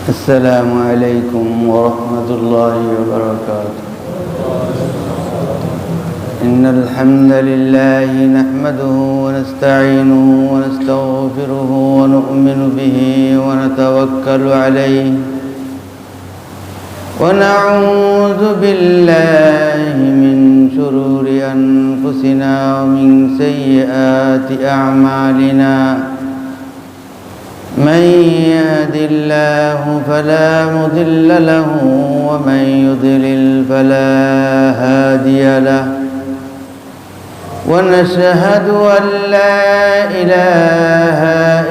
السلام عليكم ورحمة الله وبركاته. إن الحمد لله نحمده ونستعينه ونستغفره ونؤمن به ونتوكل عليه ونعوذ بالله من شرور أنفسنا ومن سيئات أعمالنا. من يهد الله فلا مضل له ومن يضلل فلا هادي له، ونشهد أن لا إله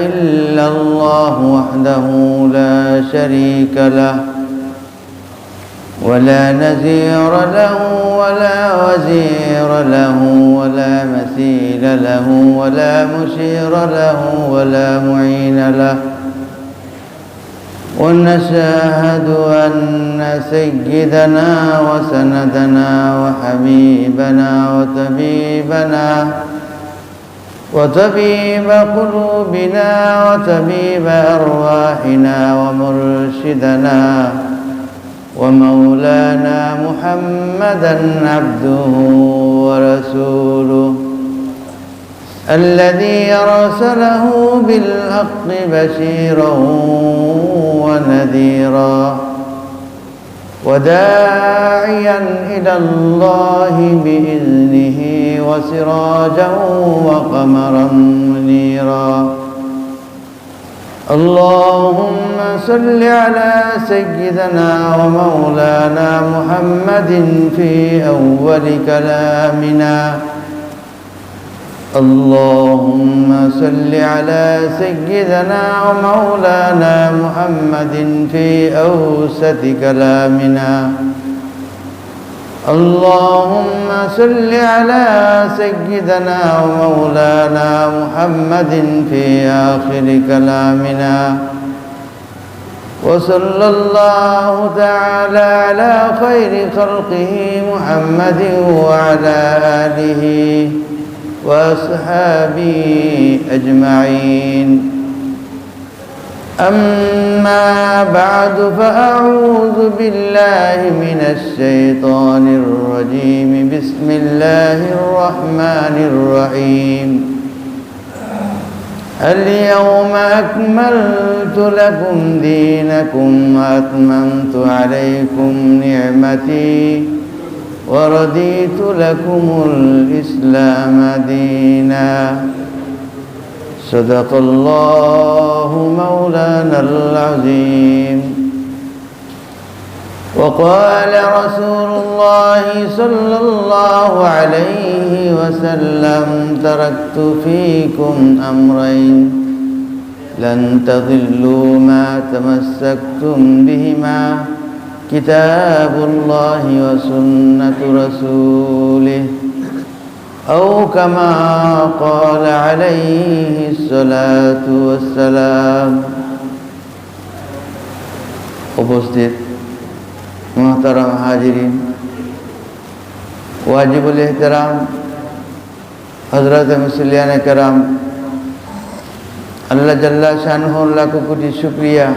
إلا الله وحده لا شريك له ولا نذير له ولا وزير له ولا مثيل له ولا مشير له ولا معين له، ونشهد أن سيدنا وسندنا وحبيبنا وطبيب قلوبنا وطبيب أرواحنا ومرشدنا ومولانا محمدا عبده ورسوله الذي أرسله بالحق بشيرا ونذيرا وداعيا إلى الله بإذنه وسراجا وقمرا منيرا. اللهم صل على سيدنا ومولانا محمد في أول كلامنا. اللهم صل على سيدنا ومولانا محمد في أوسط كلامنا. اللهم صل على سيدنا ومولانا محمد في آخر كلامنا. وصلى الله تعالى على خير خلقه محمد وعلى آله وأصحابه أجمعين. أما بعد، فأعوذ بالله من الشيطان الرجيم. بسم الله الرحمن الرحيم. اليوم أكملت لكم دينكم وأتممت عليكم نعمتي ورضيت لكم الإسلام دينا. صدق الله مولانا العظيم. وقال رسول الله صلى الله عليه وسلم: تركت فيكم أمرين لن تضلوا ما تمسكتم بهما، كتاب الله وسنة رسوله، أو كما قال عليه الصلاة والسلام। উপস্থিত মুহতারাম হাজিরিন, ওয়াজিবুল ইহতিরাম হযরত মুসল্লিয়ানে কেরাম, আল্লাহ জাল্লা শানহু লাখ কোটি শুকরিয়া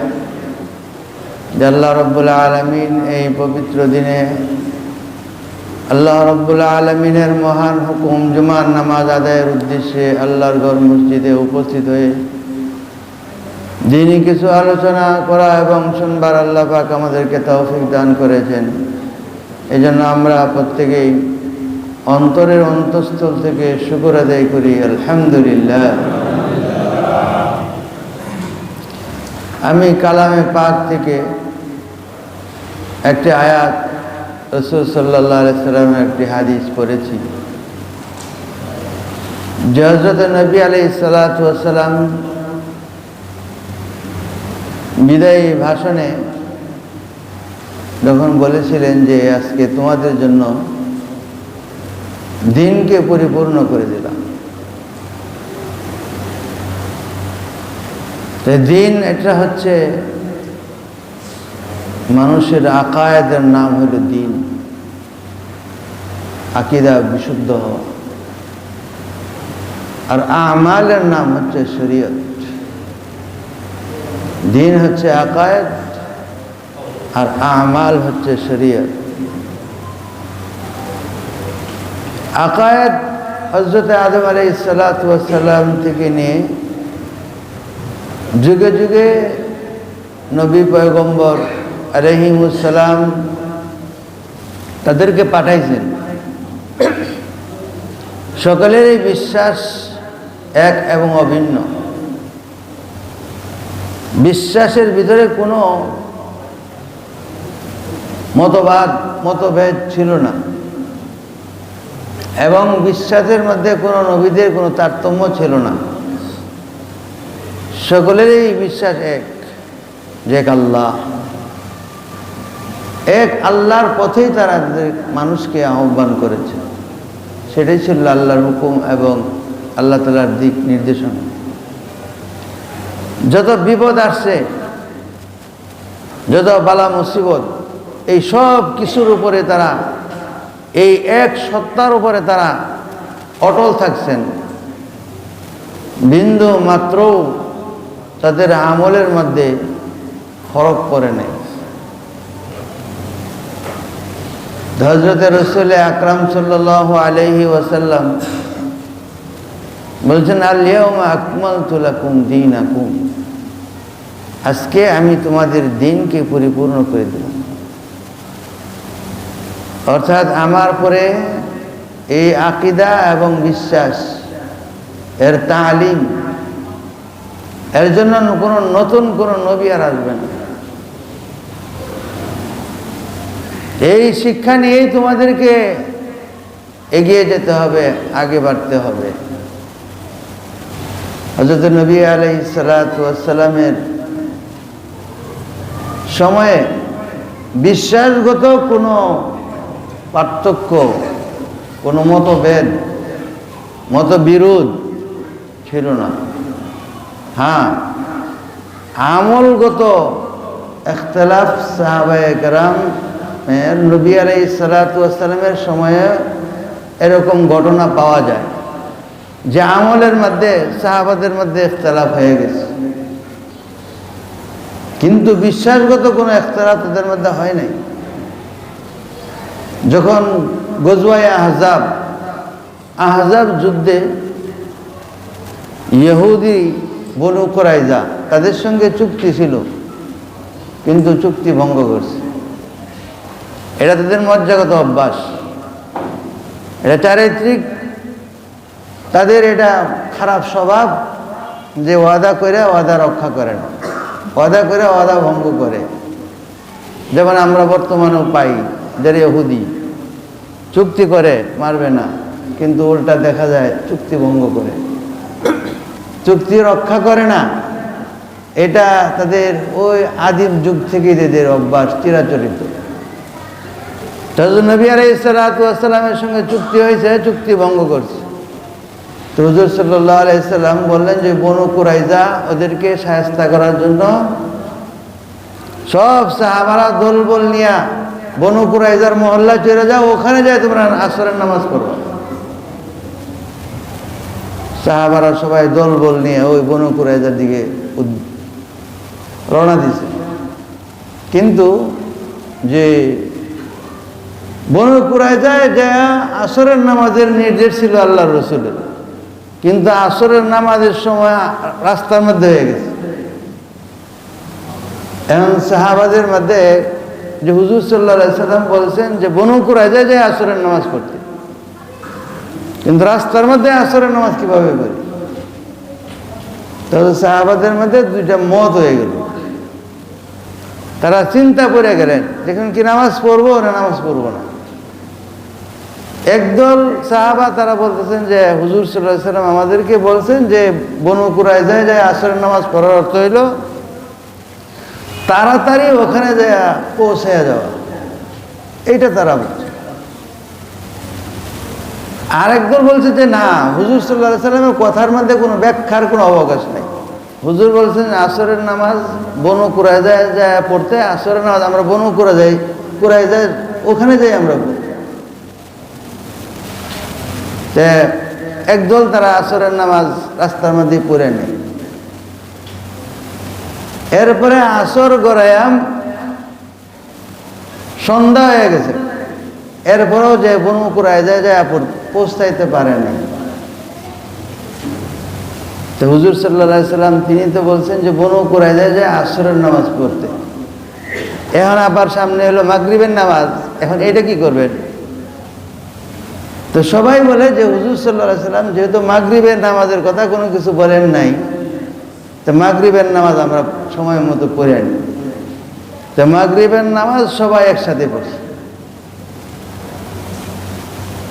যে আল্লাহ রব্বুল আলামিন এই পবিত্র দিনে আল্লাহ রব্বুল আলামিনের মহান হুকুম জুমার নামাজ আদায়ের উদ্দেশ্যে আল্লাহর ঘর মসজিদে উপস্থিত হয়ে দিনই কিছু আলোচনা করা এবং শুনবার আল্লাহ পাক আমাদেরকে তৌফিক দান করেছেন। এই জন্য আমরা প্রত্যেকেই অন্তরের অন্তঃস্থল থেকে শুকর আদায় করি, আলহামদুলিল্লাহ। আমি কালামে পাক থেকে একটি আয়াত, রাসূল সাল্লাল্লাহু আলাইহি সাল্লামের একটি হাদিস পড়েছি। হযরত নবী আলাইহিস সালাতু ওয়াস সালাম বিদায়ী ভাষণে যখন বলেছিলেন যে আজকে তোমাদের জন্য দিনকে পরিপূর্ণ করে দিলাম। দিন এটা হচ্ছে মানুষের আকায়েদের নাম হলো দিন, আকীদা বিশুদ্ধ হওয়া। আর আমালের নাম হচ্ছে শরীয়ত। দিন হচ্ছে আকায়েদ আর আমাল হচ্ছে শরীয়ত। আকায়েদ হযরত আদম আলাইহিস সালাতু ওয়াস সালাম থেকে নিয়ে যুগে যুগে নবী পয়গম্বর আলাইহিমুস সালাম তাদেরকে পাঠাইছেন। সকলেরই বিশ্বাস এক এবং অভিন্ন। বিশ্বাসের ভিতরে কোনো মতভেদ ছিল না, এবং বিশ্বাসের মধ্যে কোনো নবীদের কোনো তারতম্য ছিল না। সকলেরই বিশ্বাস এক, যে এক আল্লাহ, এক আল্লাহর পথেই তারা মানুষকে আহ্বান করেছে। সেটাই ছিল আল্লাহর হুকুম এবং আল্লাহ তাআলার দিক নির্দেশনা। যত বিপদ আসছে, যত বালা মুসিবত, এই সব কিছুর উপরে তারা, এই এক সত্তার উপরে তারা অটল থাকছেন। বিন্দু মাত্র তাদের আমলের মধ্যে ফরক পড়ে নাই। হযরত রাসূল আকরাম সাল্লাল্লাহু আলাইহি ওয়াসাল্লাম বলছেন, আল ইয়াউমা আকমালতু লাকুম দীনাকুম, আজকে আমি তোমাদের দিনকে পরিপূর্ণ করে দিলাম। অর্থাৎ আমার পরে এই আকীদা এবং বিশ্বাস এর তালিম, এর জন্য কোনো নতুন কোনো নবী আর আসবে না। এই শিক্ষা নিয়েই তোমাদেরকে এগিয়ে যেতে হবে, আগে বাড়তে হবে। হযরত নবী আলাইহিস সালাতু ওয়াস সালামের সময়ে বিশ্বাসগত কোনো পার্থক্য, কোনো মতভেদ, মতবিরোধ ছিল না। হ্যাঁ, আমলগত ইখতিলাফ সাহাবায়ে কেরাম নবী আলাইহিস সালাতু ওয়াস সালামের সময়ে এরকম ঘটনা পাওয়া যায় যে আমলের মধ্যে সাহাবাদের মধ্যে ইখতিলাফ হয়ে গেছে, কিন্তু বিশ্বাসগত কোনো ইখতিলাফ তাদের মধ্যে হয় নাই। যখন গজওয়ায়ে আহজাব যুদ্ধে ইহুদি বনু কুরাইজা তাদের সঙ্গে চুক্তি ছিল, কিন্তু চুক্তি ভঙ্গ করছে। এটা তাদের মজ্জাগত অভ্যাস, এটা চারিত্রিক, তাদের এটা খারাপ স্বভাব যে ওয়াদা করে ওয়াদা রক্ষা করে না, ওয়াদা করে ওয়াদা ভঙ্গ করে। যেমন আমরা বর্তমানেও পাই, যারা ইহুদি চুক্তি করে মারবে না, কিন্তু উল্টা দেখা যায় চুক্তি ভঙ্গ করে, চুক্তি রক্ষা করে না। এটা তাদের ওই আদিম যুগ থেকে এদের অভ্যাস, চিরাচরিত। নবী আলাইহিস সালাতু ওয়াস সালামের সঙ্গে চুক্তি হয়েছে, চুক্তি ভঙ্গ করছে। তো হুজুর সাল্লাল্লাহু আলাইহি সাল্লাম বললেন যে বনু কুরাইজা ওদেরকে শায়েস্তা করার জন্য সব সাহাবারা দলবল নিয়ে বনু কুরাইজার মহল্লা চলে যাও, ওখানে যায় তোমরা আসরের নামাজ পড়ো। সাহাবারা সবাই দলবল নিয়ে ওই বনু কুরাইজার দিকে রওনা দিছে। কিন্তু যে বনু কুরাইজায় যে আসরের নামাজের নির্দেশ ছিল আল্লাহর রাসূলের, কিন্তু আসরের নামাজের সময় রাস্তার মধ্যে হয়ে গেছে। এখন সাহাবাদের মধ্যে যে হুজুর সাল্লাল্লাহু আলাইহি সাল্লাম বলছেন যে বনু কুরাইজায় যায় আসরের নামাজ পড়তে, কিন্তু রাস্তার মধ্যে আসরের নামাজ কিভাবে পড়ি? তাহলে সাহাবাদের মধ্যে দুইটা মত হয়ে গেল। তারা চিন্তা করে গেলেন দেখুন কি নামাজ পড়বো না নামাজ পড়বো না। একদল সাহাবা তারা বলতেছেন যে হুজুর সাল্লাল্লাহু আলাইহি সাল্লাম আমাদেরকে বলছেন যে বনু কুরাইজায় যায় আসরের নামাজ পড়ার অর্থ হইল তাড়াতাড়ি ওখানে যায় পৌঁছে যাওয়া, এইটা তারা বলছে। আরেকদল বলছে যে না, হুজুর সাল্লাল্লাহু আলাইহি সাল্লামের কথার মধ্যে কোনো ব্যাখ্যার কোনো অবকাশ নেই। হুজুর বলছেন আসরের নামাজ বনু কুরাইজায় যায় পড়তে, আসরের নামাজ আমরা বনু কুরাইজায় ওখানে যাই আমরা পড়ি। একদল তারা আসরের নামাজ রাস্তার মধ্যে পড়ে নেই। এরপরে আসর গড়ায়াম সন্ধ্যা হয়ে গেছে, এরপরেও যে বনু কুরাইজা যায় পৌঁছাইতে পারে না। তো হুজুর সাল্লাল্লাহু আলাইহি সাল্লাম তিনি তো বলছেন যে বনু কুরাইজা যায় আসরের নামাজ পড়তে। এখন আবার সামনে হলো মাগরিবের নামাজ, এখন এটা কি করবেন? তো সবাই বলে যে হুজুর সাল্লাল্লাহু আলাইহি সাল্লাম যেহেতু মাগরিবের নামাজের কথা কোনো কিছু বলেন নাই, তো মাগরিবের নামাজ আমরা সময় মতো পড়ে আনি। তো মাগরিবের নামাজ সবাই একসাথে পড়ছে।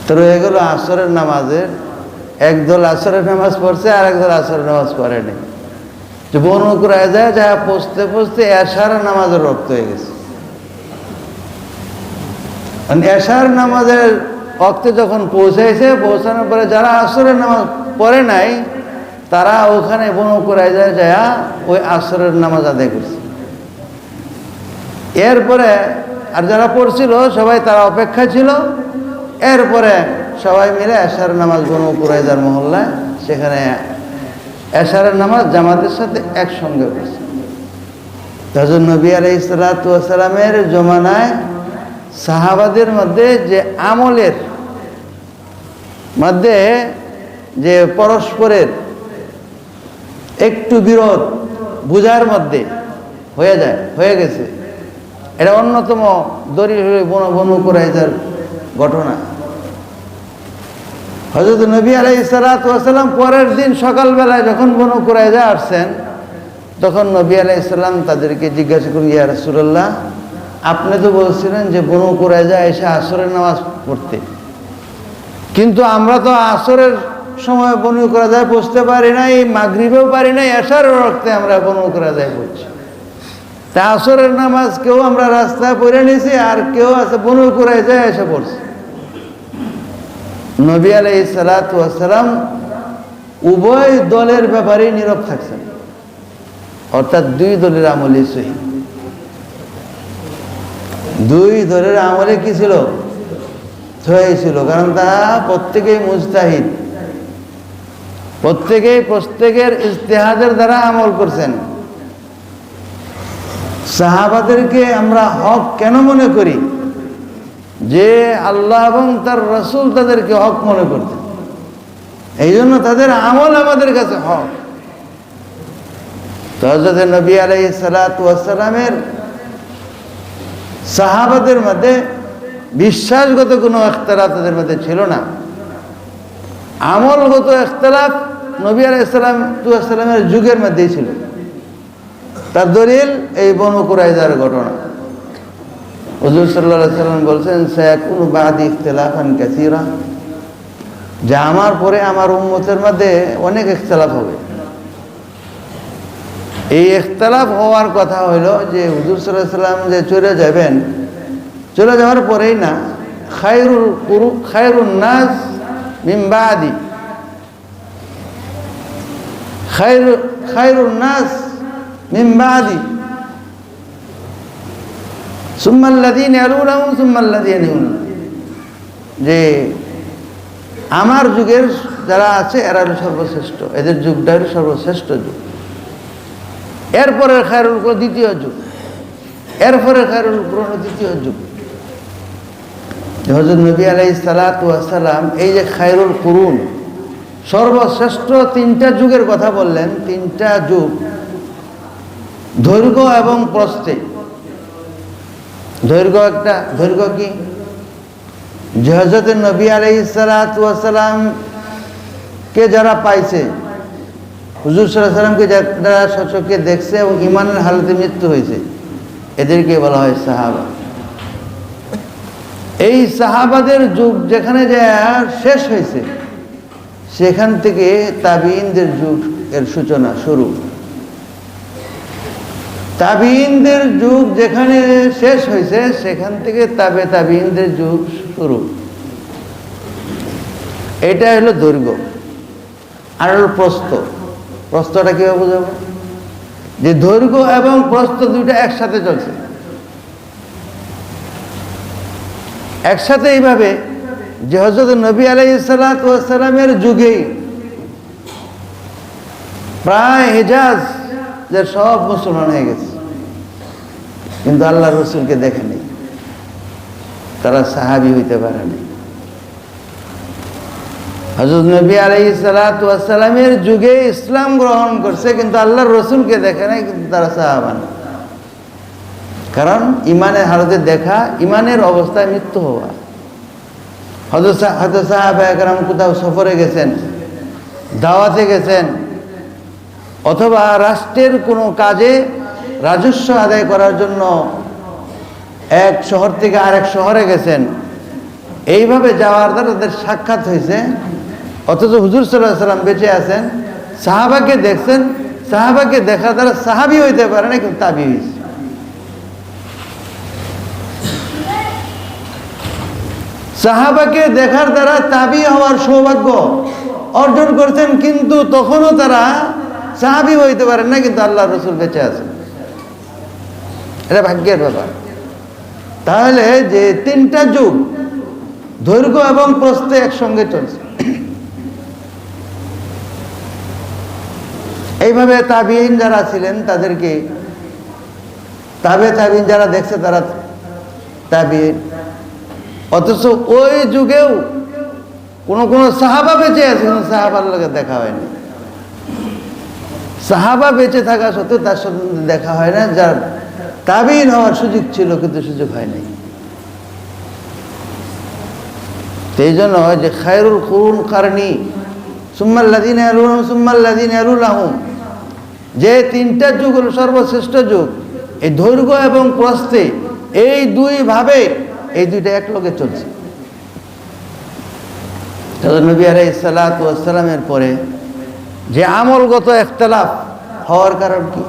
তো রয়ে গেল আসরের নামাজের, একদল আসরের নামাজ পড়ছে আর একদল আসরের নামাজ পড়েনি। যে বনু কুরাইজা যা পৌঁছতে পৌঁছতে এশার নামাজের রক্ত হয়ে গেছে। এশার নামাজের ওয়াক্তে যখন পৌঁছাইছে, পৌঁছানোর পরে যারা আসরের নামাজ পড়ে নাই তারা ওখানে বনু কুরাইজা যায় ওই আসরের নামাজ আদায় করছে। এরপরে আর যারা পড়ছিল সবাই তারা অপেক্ষা ছিল। এরপরে সবাই মিলে এশার নামাজ বনু কুরাইজার মহল্লায় সেখানে এশারের নামাজ জামাতের সাথে একসঙ্গে পড়ছে। হযরত নবী আলাইহিস সালাতু ওয়াস সালামের জমানায় সাহাবাদের মধ্যে যে আমলের মধ্যে যে পরস্পরের একটু বিরোধ বুঝার মধ্যে হয়ে গেছে, এটা অন্যতম দলিল হলো বনু কুরাইজার ঘটনা। হযরত নবী আলাইহিস সালাতু ওয়াস সালাম পরের দিন সকালবেলায় যখন বনু কুরাইজা আসছেন, তখন নবী আলাইহিস সালাম তাদেরকে জিজ্ঞাসা করেন, ইয়া রাসূলুল্লাহ, আপনি তো বলছিলেন যে বনু কুরাইজা এসে আসরের নামাজ পড়তে, কিন্তু আমরা তো আসরের সময় বনু কুরাইজায় পৌঁছতে পারি নাই, মাগরিবেও পারি নাই, এশার ওয়াক্তে আমরা বনু কুরাইজায় পড়ছি। তা আসরের নামাজ কেউ আমরা রাস্তায় পড়ে নিয়েছি, আর কেউ আছে বনু কুরাইজায় এসে পড়ছে। নবী আলাইহিস সালাতু ওয়াস সালাম উভয় দলের ব্যাপারে নীরব থাকছেন, অর্থাৎ দুই দলের আমলে সহি। দুই দলের আমলে কি ছিল? সহি ছিল, কারণ তারা প্রত্যেকেই মুজতাহিদ, প্রত্যেকের ইজতিহাদের দ্বারা আমল করছেন। সাহাবাদেরকে আমরা হক কেন মনে করি? যে আল্লাহ এবং তার রাসূল তাদেরকে হক মনে করতেন, এই জন্য তাদের আমল আমাদের কাছে হক। তো হযরত নবী আলাইহিস সালাতু ওয়াস সালামের সাহাবাদের মধ্যে বিশ্বাসগত কোনো ইখতিলাফ তাদের মধ্যে ছিল না, আমলগত ইখতিলাফ নবী আলাইহিস সালামের যুগের মধ্যেই ছিল। তার দলিল এই বনু কুরাইজার ঘটনা। হুজুর সাল্লাল্লাহু আলাইহি সাল্লাম বলছেন, সায়াকুনু বাদি ইখতিলাফান কাসীরা, যে আমার পরে আমার উম্মতের মধ্যে অনেক ইখতিলাফ হবে। এই ইখতিলাফ হওয়ার কথা হইল যে হুজুর সাল্লাল্লাহু আলাইহি সাল্লাম যে চলে যাওয়ার পরেই না, খায়রুন নাস মিন বাদি, খায়রুন নাস মিন বাদি সুম্মাল্লাযীনা ইয়ালুনাহুম সুম্মাল্লাযীনা ইয়ালুনাহুম, যে আমার যুগের যারা আছে এরা হলো সর্বশ্রেষ্ঠ, এদের যুগটা হলো সর্বশ্রেষ্ঠ যুগ। এরপরে খায়রুল কুরুন দ্বিতীয় যুগ, এরপরে খায়রুল কুরুন দ্বিতীয় যুগ। হযরত নবী আলাইহিস সালাতু ওয়াস সালাম এই যে খায়রুল কুরুন সর্বশ্রেষ্ঠ তিনটা যুগের কথা বললেন, তিনটা যুগ দৈর্ঘ্য এবং প্রস্থে। দৈর্ঘ্য কি? যে হযরত নবী আলাইহিস সালাতু ওয়াস সালাম কে যারা পাইছে, হুজুর সাল্লাল্লাহু আলাইহি সাল্লামকে যারা সচক্ষে দেখছে এবং ঈমানের হালতে মৃত্যু হয়েছে, এদেরকে বলা হয় সাহাবা। এই সাহাবাদের যুগ যেখানে শেষ হয়েছে, সেখান থেকে তাবিঈনদের যুগ এর সূচনা শুরু। তাবিঈনদের যুগ যেখানে শেষ হয়েছে, সেখান থেকে তাবিঈনদের যুগ শুরু। এটা হলো দৈর্ঘ্য। আর হলো প্রস্থ। প্রস্থটা কিভাবে বোঝাবো? যে দৈর্ঘ্য এবং প্রস্থ দুইটা একসাথে চলছে, একসাথে এইভাবে যে হযরত নবী আলাইহিস সালাতু ওয়াস সালামের যুগেই প্রায় হিজাজ যে সব মুসলমান হয়ে গেছে, কিন্তু আল্লাহর রাসূলকে দেখেনি। তারা সাহাবী হইতে পারেনি। হযরত নবী আলাইহিস সালাতু ওয়াস সালামের যুগে ইসলাম গ্রহণ করছে, কিন্তু আল্লাহর রাসূলকে দেখে নাই, কিন্তু তারা সাহাবা না। কারণ ইমানের হালতে দেখা, ইমানের অবস্থায় মৃত্যু হওয়া। হযরত সাহাবায়ে কেরাম কোথাও সফরে গেছেন, দাওয়াতে গেছেন, অথবা রাষ্ট্রের কোনো কাজে রাজস্ব আদায় করার জন্য এক শহর থেকে আরেক শহরে গেছেন, এইভাবে যাওয়ার দ্বারা তাদের সাক্ষাৎ হয়েছে। অথচ হুজুর সাল্লাল্লাহু আলাইহি ওয়াসাল্লাম বেঁচে আছেন, সাহাবাকে দেখছেন, সাহাবাকে দেখার দ্বারা সাহাবী হইতে পারে না, কিন্তু তাবী হয়েছে। সাহাবাকে দেখার দ্বারা তাবী হওয়ার সৌভাগ্য অর্জন করছেন, কিন্তু তখনও তারা সাহাবী হইতে পারেন না, কিন্তু আল্লাহর রাসূল বেঁচে আছেন। এটা ভাগ্যের ব্যাপার। তাহলে যে তিনটা যুগ দৈর্ঘ্য এবং প্রস্থে একসঙ্গে চলছে, এইভাবে তাবিঈন যারা ছিলেন তাদেরকে তাবিঈন যারা দেখছে তারা তাবিঈন। অথচ ওই যুগেও কোন সাহাবা বেঁচে আছে, কিন্তু সাহাবার লোকের দেখা হয়নি। সাহাবা বেঁচে থাকা সত্ত্বেও তার সাথে দেখা হয় না, যার তাবিঈন হওয়ার সুযোগ ছিল, কিন্তু সুযোগ হয় নাই। সেই জন্য যে খায়রুল কুরুন কারনি সুম্মাল্লাযীনা ইয়ালুনহুম সুম্মাল্লাযীনা ইয়ালুনহুম, যে তিনটা যুগ হলো সর্বশ্রেষ্ঠ যুগ, এই দৈর্ঘ্য এবং প্রস্থে এই দুই ভাবে এই দুইটা এক লগে চলছে। নবী আলাইহিস সালাতু ওয়াস সালামের পরে যে আমলগত ইখতিলাফ হওয়ার কারণ কি?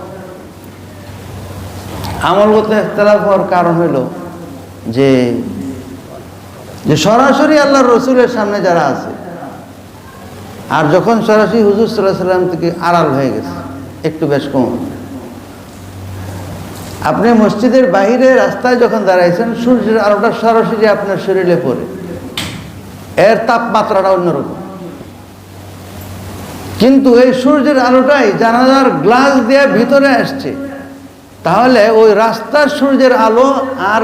আমলগত ইখতিলাফ হওয়ার কারণ হলো যে সরাসরি আল্লাহর রাসূলের সামনে যারা আছে, আর যখন সরাসরি হুজুর সাল্লাল্লাহু আলাইহি ওয়াসাল্লাম থেকে আড়াল হয়ে গেছে, একটু বেশ কম। আপনি মসজিদের বাইরে রাস্তায় যখন দাঁড়াইছেন, সূর্যের আলোটা সরাসরি আপনার শরীরে পড়ে, এর তাপমাত্রাটা অন্যরকম। কিন্তু এই সূর্যের আলোটাই জানালার গ্লাস দিয়ে ভিতরে আসছে, তাহলে ওই রাস্তার সূর্যের আলো আর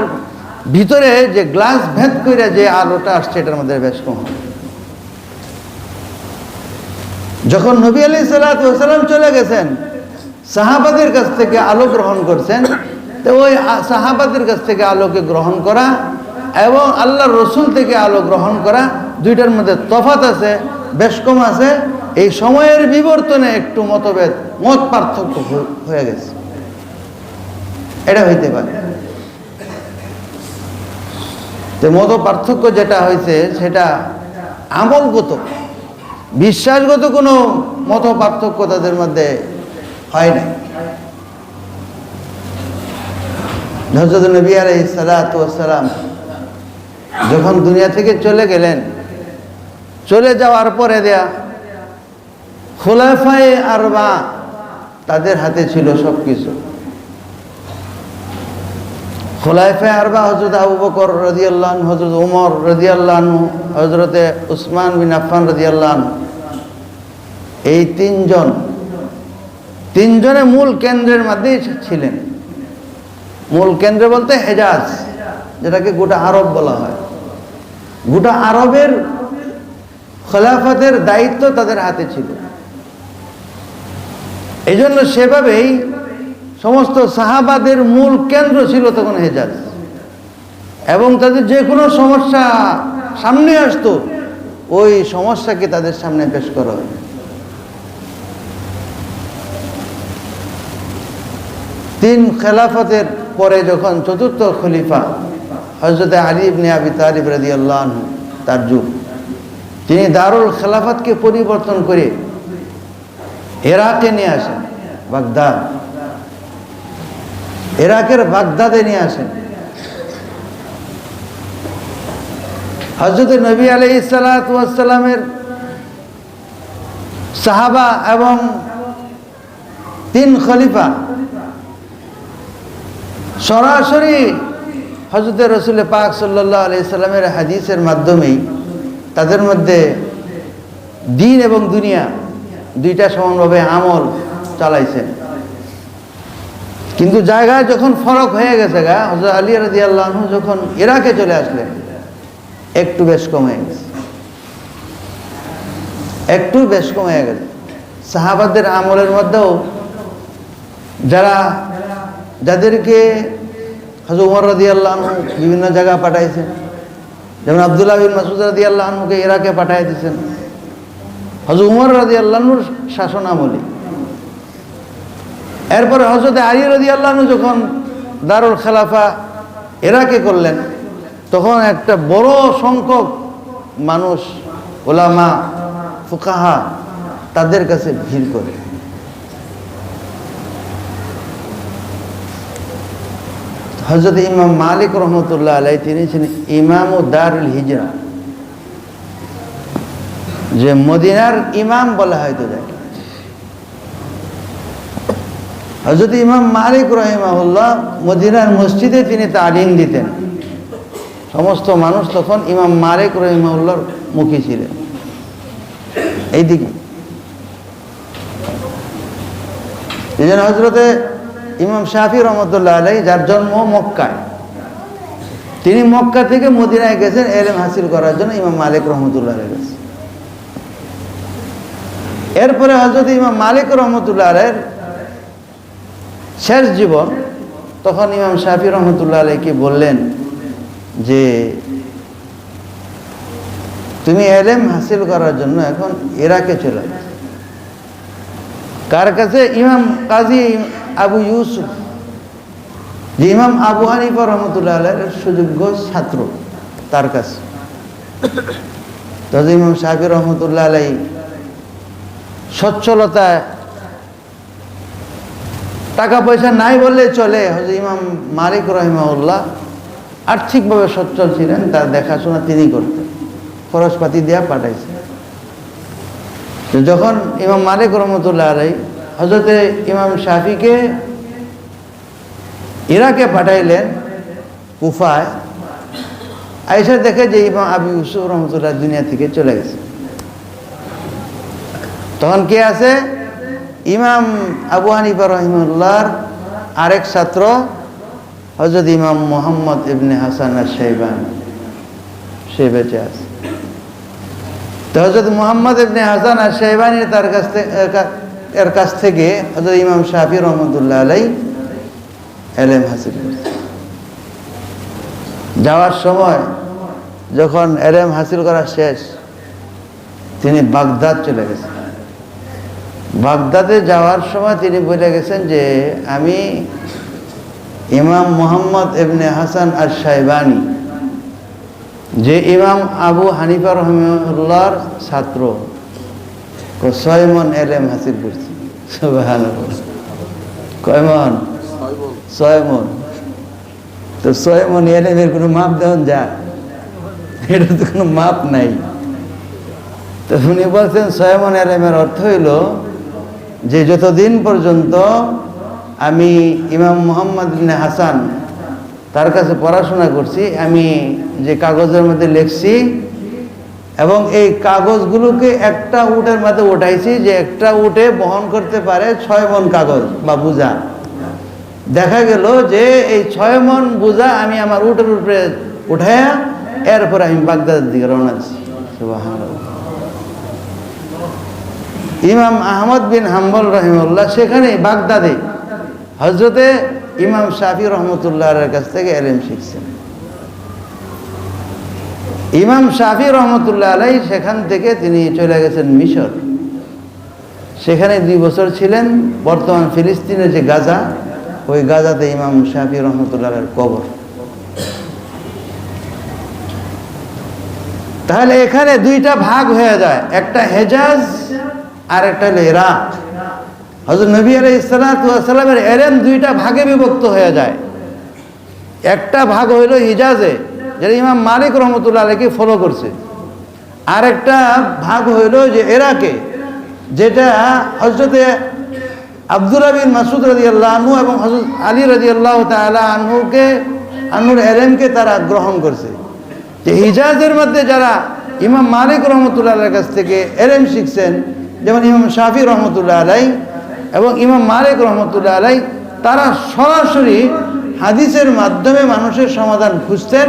ভিতরে যে গ্লাস ভেদ করে যে আলোটা আসছে, এটার মধ্যে বেশ কম। যখন নবী আলাইহিস সালাতু ওয়াস সালাম চলে গেছেন, সাহাবাদের কাছ থেকে আলো গ্রহণ করছেন, তো ওই সাহাবাদের কাছ থেকে আলোকে গ্রহণ করা এবং আল্লাহর রাসূল থেকে আলো গ্রহণ করা, দুইটার মধ্যে তফাৎ আছে, বেশ কম আছে। এই সময়ের বিবর্তনে একটু মত পার্থক্য হয়ে গেছে, এটা হইতে পারে। তো মত পার্থক্য যেটা হয়েছে সেটা আমলগত, বিশ্বাসগত কোনো মত পার্থক্য তাদের মধ্যে হয় না। হযরত নবী আলাইহিস সালাতু ওয়াস সালাম যখন দুনিয়া থেকে চলে গেলেন, চলে যাওয়ার পরে দেয়া খুলাফায়ে আরবা তাদের হাতে ছিল সবকিছু। খুলাফায়ে আরবা হযরত আবু বকর রাদিয়াল্লাহু আনহু, হযরত ওমর রাদিয়াল্লাহু আনহু, হযরত উসমান বিন আফফান রাদিয়াল্লাহু আনহু, এই তিনজনে মূল কেন্দ্রের মধ্যেই ছিলেন। মূল কেন্দ্র বলতে হেজাজ, যেটাকে গোটা আরব বলা হয়। গোটা আরবের খেলাফতের দায়িত্ব তাদের হাতে ছিল। এই জন্য সেভাবেই সমস্ত সাহাবাদের মূল কেন্দ্র ছিল তখন হেজাজ, এবং তাদের যে কোনো সমস্যা সামনে আসতো, ওই সমস্যাকে তাদের সামনে পেশ করা হয়। তিন খেলাফতের পরে যখন চতুর্থ খলিফা হযরত আলী ইবনে আবি তালিব রাদিয়াল্লাহু আনহু, তার যুগ, তিনি দারুল খেলাফতকে পরিবর্তন করে ইরাকে নিয়ে আসেন, বাগদাদ, ইরাকের বাগদাদে নিয়ে আসেন। হযরত নবী আলাইহিস সালাতু ওয়াস সালামের সাহাবা এবং তিন খলিফা সরাসরি হযরত রাসূল পাক সাল্লাল্লাহু আলাইহি সাল্লামের হাদিসের মাধ্যমেই তাদের মধ্যে দ্বীন এবং দুনিয়া দুইটা সমানভাবে আমল চালাইছেন। কিন্তু জায়গায় যখন ফরক হয়ে গেছে, হযরত আলী রাদিয়াল্লাহু আনহু যখন ইরাকে চলে আসলেন, একটু বেশ কমে গেছে, একটু বেশ কমে গেছে। সাহাবাদের আমলের মধ্যেও যাদেরকে হযরত ওমর রাদিয়াল্লাহু আনহু বিভিন্ন জায়গা পাঠাইছেন, যেমন আব্দুল্লাহ বিন মাসউদ রাদিয়াল্লাহু আনহুকে ইরাকে পাঠাই দিয়েছেন হযরত ওমর রাদিয়াল্লাহু আনহুর শাসন আমলে। এরপরে হযরত আলী রাদিয়াল্লাহু আনহু যখন দারুল খেলাফা ইরাকে করলেন, তখন একটা বড় সংখ্যক মানুষ, ওলামা, ফুকাহা তাদের কাছে ভিড় করে। হযরত ইমাম মালিক রহমতুল্লাহ আলাইহি তিনি ছিলেন ইমাম ও দারুল হিজরা, যে মদিনার ইমাম বলা হয়তো যাকে। হযরত ইমাম মালিক রাহিমাহুল্লাহ মদিনার মসজিদে তিনি তালিম দিতেন। সমস্ত মানুষ তখন ইমাম মালিক রাহিমাহুল্লাহর মুখী ছিলেন। এইদিকে এই জন্য হযরতে ইমাম শাফি রহমতুল্লাহ আলাইহি, যার জন্ম মক্কায়, তিনি মক্কা থেকে মদিনায় গেছেন ইলম হাসিল করার জন্য ইমাম মালিক রহমতুল্লাহ আলাইহি কাছে। এরপরে হযরত ইমাম মালিক রহমতুল্লাহ আলাইহির শেষ জীবন, তখন ইমাম শাফি রহমতুল্লাহ আলাইহিকে বললেন যে তুমি ইলম হাসিল করার জন্য এখন ইরাকে চলে যাও। কার কাছে? ইমাম কাজী আবু ইউসুফ, যে ইমাম আবু হানিফা রহমতুল্লাহ আলাইহির সুযোগ্য ছাত্র, তার কাছে। তখন ইমাম শাফি রহমতুল্লাহ আলাইহি সচ্ছলতায়, টাকা পয়সা নাই বললে চলে, হযরত ইমাম মালিক রাহিমাহুল্লাহ আর্থিকভাবে সচ্ছল ছিলেন, তার দেখাশোনা তিনি করতেন, খরচপাতি দেওয়া পাঠাইছেন। যখন ইমাম মালিক রহমতুল্লাহ আলাইহি হযরতে ইমাম শাফিকে ইরাকে পাঠাইলেন, কুফায়, আয়েশা দেখে যে ইমাম আবু ইউসুফ রহমতুল্লাহ দুনিয়া থেকে চলে গেছে। তখন কে আছে? ইমাম আবু হানিফা রহিমাহুল্লাহর আরেক ছাত্র হযরত ইমাম মুহাম্মদ ইবনে হাসান আশ-শাইবানী, সে বেঁচে আছে। তো হযরত মুহাম্মদ ইবনে হাসান আশ-শাইবানী এর কাছ থেকে হযরত ইমাম শাফি রহমতুল্লাহ আলাইহি ইলম হাসিল করেছেন। যাওয়ার সময় যখন ইলম হাসিল করা শেষ, তিনি বাগদাদ চলে গেছেন। বাগদাদে যাওয়ার সময় তিনি বলে গেছেন যে আমি ইমাম মুহাম্মদ ইবনে হাসান আশ-শাইবানী, যে ইমাম আবু হানিফা রহমাতুল্লাহর ছাত্র, 6 মণ ইলম হাসিল করছি। সুবহানাল্লাহ। কয় মণ? 6 মণ। তো 6 মণ ইলমের কোনো মাপ দেওয়া যায়? এটা তো কোনো মাপ নাই। তো উনি বলছেন 6 মণ ইলমের অর্থ হইল যে যতদিন পর্যন্ত আমি ইমাম মুহাম্মদ ইবনে হাসান তার কাছে পড়াশোনা করছি, আমি যে কাগজের মধ্যে লিখছি এবং এই কাগজগুলোকে একটা উটের মধ্যে উঠাইছি, যে একটা উটে বহন করতে পারে 6 মণ কাগজ বা বোঝা। দেখা গেল যে এই 6 মণ বোঝা আমি আমার উটের উপরে উঠাইয়া এরপরে আমি বাগদাদের দিকে রওনা দিচ্ছি। সুবহানাল্লাহ। ইমাম আহমদ বিন হাম্বল রহিমাহুল্লাহ সেখানে বাগদাদে হযরতে ইমাম শাফি রহমতুল্লাহর কাছ থেকে ইলম শিখছেন। ইমাম শাফি রহমতুল্লাহ আলাইহি সেখান থেকে তিনি চলে গেছেন মিশর, সেখানে 2 বছর ছিলেন। বর্তমান ফিলিস্তিনের যে গাজা, ওই গাজাতে ইমাম শাফি রহমতুল্লাহর কবর। তাহলে এখানে 2টা ভাগ হয়ে যায়, একটা হেজাজ আর একটা হলো ইরাক। হযরত নবী আলাইহিস সালাতু ওয়াস সালামের ইলম 2টা ভাগে বিভক্ত হয়ে যায়। একটা ভাগ হইল হিজাজে, যেটা ইমাম মালিক রহমতুল্লাহ আলাইহিকে ফলো করছে। আর একটা ভাগ হইল যে ইরাকে, যেটা হযরতে আব্দুল্লাহ বিন মাসউদ রাদিয়াল্লাহু আনহু এবং হযরত আলী রাদিয়াল্লাহু তাআলা আনহুর ইলমকে তারা গ্রহণ করছে। যে হিজাজের মধ্যে যারা ইমাম মালিক রহমতুল্লাহ আলাইহির কাছ থেকে ইলম শিখছেন, যেমন ইমাম শাফি রহমতুল্লাহ আলাইহি এবং ইমাম মালিক রহমতুল্লাহ আলাইহি, তারা সরাসরি হাদিসের মাধ্যমে মানুষের সমাধান খুঁজতেন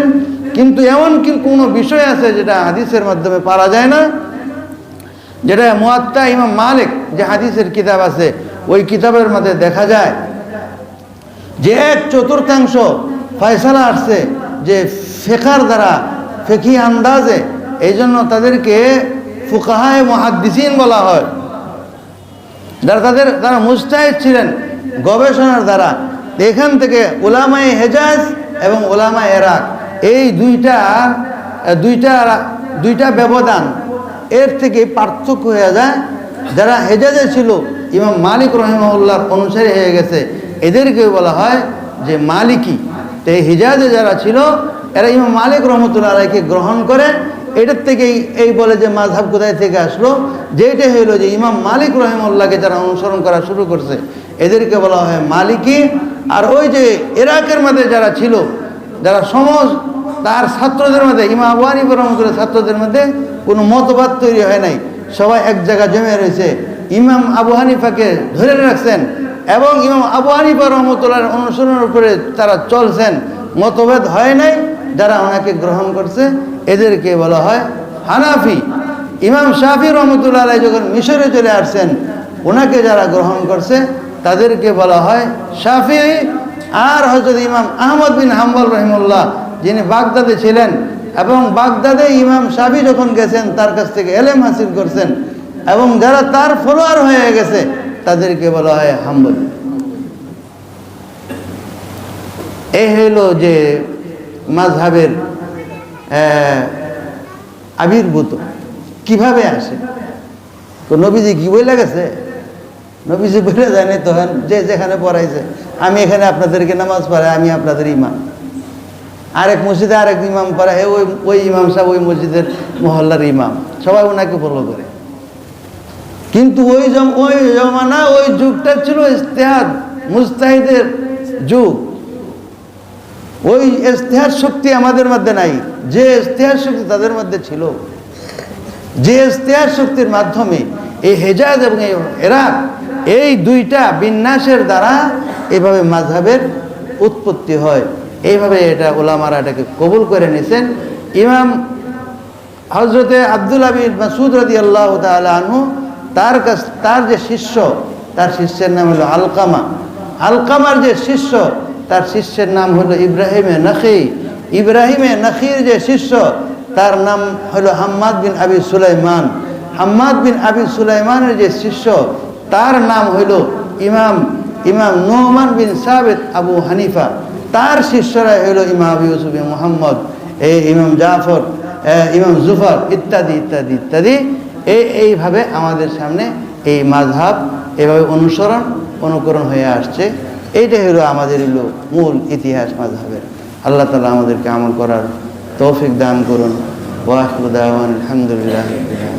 কিন্তু এমন কি কোনো বিষয় আছে যেটা হাদিসের মাধ্যমে পারা যায় না, যেটা মুয়াত্তা ইমাম মালিক যে হাদিসের কিতাব আছে ওই কিতাবের মধ্যে দেখা যায় যে 1/4 ফয়সালা আসছে যে ফিকর দ্বারা, ফিকহি আন্দাজে, এই জন্য তাদেরকে ফুকাহায়ে মুহাদ্দিসিন বলা হয়, তারা মুজতাহিদ ছিলেন গবেষণার দ্বারা। এখান থেকে উলামায়ে হেজাজ এবং উলামায়ে ইরাক, এই দুইটা ব্যবধান, এর থেকে পার্থক্য হয়ে যায়। যারা হেজাজে ছিল ইমাম মালিক রহিমাহুল্লাহর অনুসারী হয়ে গেছে, এদেরকে বলা হয় যে মালিকি। তো এই হিজাজে যারা ছিল এরা ইমাম মালিক রহমতুল্লাহ আলাইকে গ্রহণ করে। এটার থেকেই এই বলে যে মাযহাব কোথায় থেকে আসলো, যেটা হইলো যে ইমাম মালিক রহিমাহুল্লাহকে যারা অনুসরণ করা শুরু করছে এদেরকে বলা হয় মালিকি। আর ওই যে ইরাকের মধ্যে যারা ছিল, যারা তার ছাত্রদের মধ্যে, ইমাম আবু হানিফা রহমতুল্লাহ ছাত্রদের মধ্যে কোনো মতবাদ তৈরি হয় নাই, সবাই এক জায়গায় জমে রয়েছে, ইমাম আবু হানিফাকে ধরে রাখছেন এবং ইমাম আবু হানিফা রহমতুল্লাহর অনুসরণের উপরে তারা চলছেন, মতভেদ হয় নাই। যারা ওনাকে গ্রহণ করছে এদেরকে বলা হয় হানাফি। ইমাম শাফি রহমতুল্লাহ আলাইহি যখন মিশরে চলে আসছেন, ওনাকে যারা গ্রহণ করছে তাদেরকে বলা হয় শাফিঈ। আর হযরত ইমাম আহমদ বিন হাম্বল রহিমাহুল্লাহ যিনি বাগদাদে ছিলেন এবং বাগদাদে ইমাম শাফি যখন গেছেন তার কাছ থেকে ইলম হাসিল করছেন এবং যারা তার ফলোয়ার হয়ে গেছে তাদেরকে বলা হয় হাম্বলি। এই হলো যে মাযহাবের আবির্ভূত কিভাবে আসে। তো নবীজি কি বলে গেছে? নবীজি বলে জানে তখন যে যেখানে পড়াইছে, আমি এখানে আপনাদেরকে নামাজ পড়াই, আমি আপনাদের ইমাম। আরেক মসজিদে আরেক ইমাম পড়ায়, ওই ইমাম সাহেব ওই মসজিদের মহল্লার ইমাম, সবাই ওনাকে ফলো করে। কিন্তু ওই জমানা, ওই যুগটা ছিল ইজতিহাদ মুজতাহিদের যুগ। ওই ইজতিহাদ শক্তি আমাদের মধ্যে নাই, যে ইজতিহাদ শক্তি তাদের মধ্যে ছিল। যে ইজতিহাদ শক্তির মাধ্যমে এই হেজাজ এবং এই ইরাক, এই দুইটা বিন্যাসের দ্বারা এইভাবে মাযহাবের উৎপত্তি হয়। এইভাবে এটা উলামারা এটাকে কবুল করে নিয়েছেন। ইমাম হযরতে আব্দুল্লাহ বিন মাসউদ রাদিয়াল্লাহু তাআলা আনহু, তার যে শিষ্য, তার শিষ্যের নাম হলো আলকামা। আলকামার যে শিষ্য, তার শিষ্যের নাম হলো ইব্রাহিমে নখী। ইব্রাহিমে নখীর যে শিষ্য, তার নাম হলো হাম্মাদ বিন আবি সুলাইমান। হাম্মাদ বিন আবি সুলাইমানের যে শিষ্য, তার নাম হলো ইমাম নুমান বিন সাবিত আবু হানিফা। তার শিষ্যরা হলো ইমাম আবু ইউসুফ মুহাম্মদ, এই ইমাম জাফর, ইমাম জুফর ইত্যাদি ইত্যাদি ইত্যাদি। এইভাবে আমাদের সামনে এই মাযহাব এভাবে অনুকরণ হয়ে আসছে। এইটাই হলো আমাদের মূল ইতিহাস মাযহাবের। আল্লাহ তাআলা আমাদেরকে আমল করার তৌফিক দান করুন। ওয়া আখিরু দাওয়ানা আলহামদুলিল্লাহি রাব্বিল আলামিন।